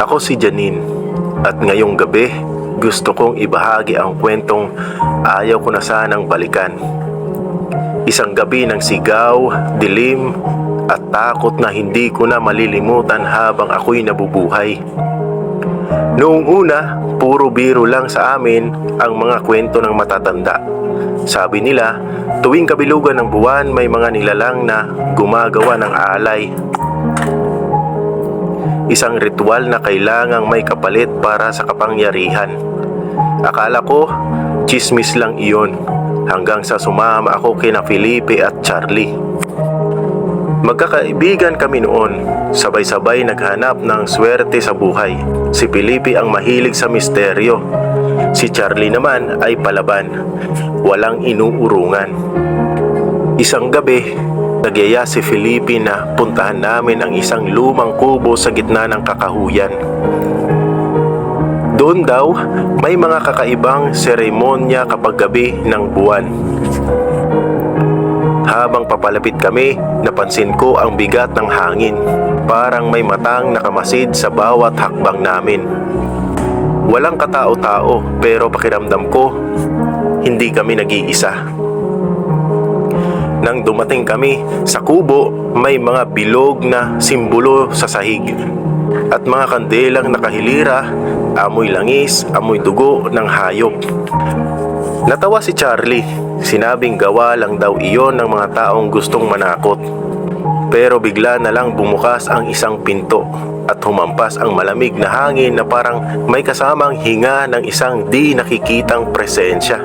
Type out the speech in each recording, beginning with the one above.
Ako si Janine at ngayong gabi gusto kong ibahagi ang kwentong ayaw ko na sanang balikan. Isang gabi ng sigaw, dilim at takot na hindi ko na malilimutan habang ako'y nabubuhay. Noong una, puro biro lang sa amin ang mga kwento ng matatanda. Sabi nila, tuwing kabilugan ng buwan may mga nilalang na gumagawa ng alay. Isang ritual na kailangang may kapalit para sa kapangyarihan. Akala ko, chismis lang iyon hanggang sa sumama ako kina Felipe at Charlie. Magkakaibigan kami noon, sabay-sabay naghanap ng swerte sa buhay. Si Felipe ang mahilig sa misteryo. Si Charlie naman ay palaban, walang inuurungan. Isang gabi, nagyaya si Felipe na puntahan namin ang isang lumang kubo sa gitna ng kakahuyan. Doon daw, may mga kakaibang seremonya kapag gabi ng buwan. Habang papalapit kami, napansin ko ang bigat ng hangin. Parang may matang nakamasid sa bawat hakbang namin. Walang katao-tao pero pakiramdam ko, hindi kami nag-iisa. Nang dumating kami sa kubo, may mga bilog na simbolo sa sahig at mga kandelang nakahilira, amoy langis, amoy dugo ng hayop. Natawa si Charlie, sinabing gawa lang daw iyon ng mga taong gustong manakot. Pero bigla na lang bumukas ang isang pinto at humampas ang malamig na hangin na parang may kasamang hinga ng isang di nakikitang presensya.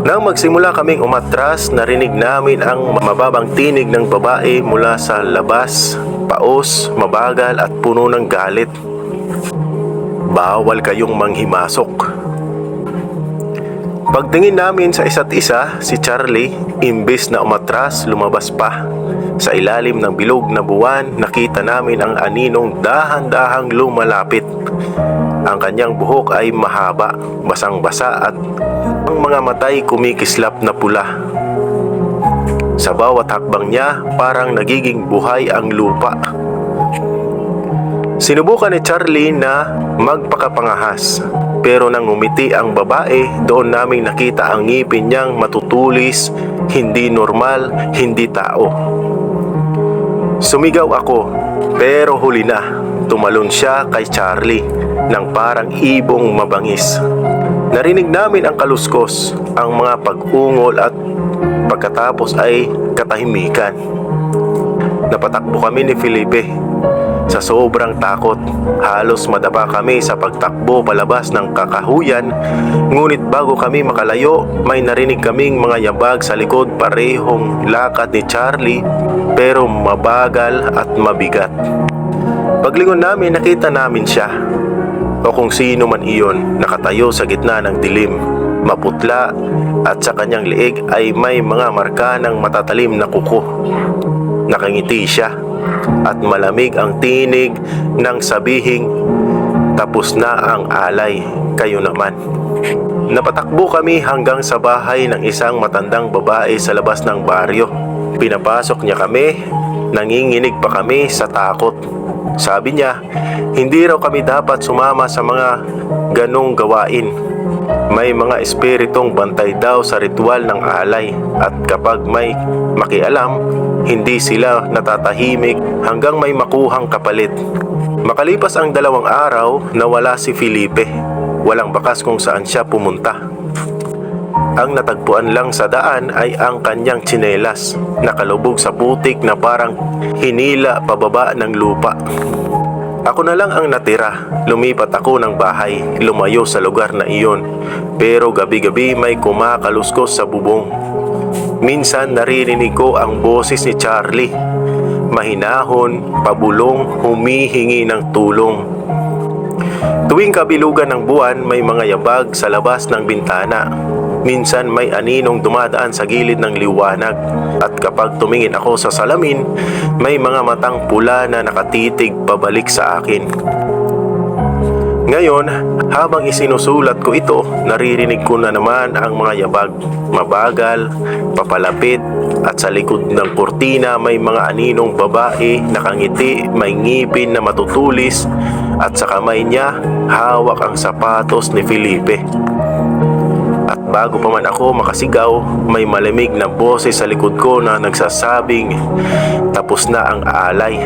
Nang magsimula kaming umatras, narinig namin ang mababang tinig ng babae mula sa labas, paos, mabagal at puno ng galit. Bawal kayong manghimasok. Pagtingin namin sa isa't isa, si Charlie, imbes na umatras, lumabas pa. Sa ilalim ng bilog na buwan, nakita namin ang aninong dahan-dahang lumalapit. Ang kanyang buhok ay mahaba, basang-basa at ang mga matay kumikislap na pula. Sa bawat hakbang niya, parang nagiging buhay ang lupa. Sinubukan ni Charlie na magpakapangahas, pero nang ngumiti ang babae, doon naming nakita ang ngipin niyang matutulis, hindi normal, hindi tao. Sumigaw ako, pero huli na. Tumalon siya kay Charlie nang parang ibong mabangis. Narinig namin ang kaluskos, ang mga pag-ungol at pagkatapos ay katahimikan. Napatakbo kami ni Felipe. Sa sobrang takot, halos madapa kami sa pagtakbo palabas ng kakahuyan. Ngunit bago kami makalayo, may narinig kaming mga yabag sa likod, parehong lakad ni Charlie pero mabagal at mabigat. Paglingon namin, nakita namin siya, o kung sino man iyon, nakatayo sa gitna ng dilim, maputla at sa kanyang leeg ay may mga marka ng matatalim na kuko. Nakangiti siya at malamig ang tinig ng sabihing, tapos na ang alay, kayo naman. Napatakbo kami hanggang sa bahay ng isang matandang babae sa labas ng baryo. Pinapasok niya kami, nanginginig pa kami sa takot. Sabi niya, hindi raw kami dapat sumama sa mga ganong gawain. May mga espiritong bantay daw sa ritual ng alay at kapag may makialam, hindi sila natatahimik hanggang may makuhang kapalit. Makalipas ang 2 araw, nawala si Felipe. Walang bakas kung saan siya pumunta. Ang natagpuan lang sa daan ay ang kanyang tsinelas, nakalubog sa putik na parang hinila pababa ng lupa. Ako na lang ang natira. Lumipat ako ng bahay, lumayo sa lugar na iyon. Pero gabi-gabi may kumakaluskos sa bubong. Minsan naririnig ko ang boses ni Charlie. Mahinahon, pabulong, humihingi ng tulong. Tuwing kabilugan ng buwan, may mga yabag sa labas ng bintana. Minsan may aninong dumadaan sa gilid ng liwanag. At kapag tumingin ako sa salamin, may mga matang pula na nakatitig pabalik sa akin. Ngayon, habang isinusulat ko ito, naririnig ko na naman ang mga yabag. Mabagal, papalapit, at sa likod ng kurtina may mga aninong babae nakangiti, may ngipin na matutulis, at sa kamay niya hawak ang sapatos ni Felipe. At bago pa man ako makasigaw, may malamig na boses sa likod ko na nagsasabing tapos na ang alay.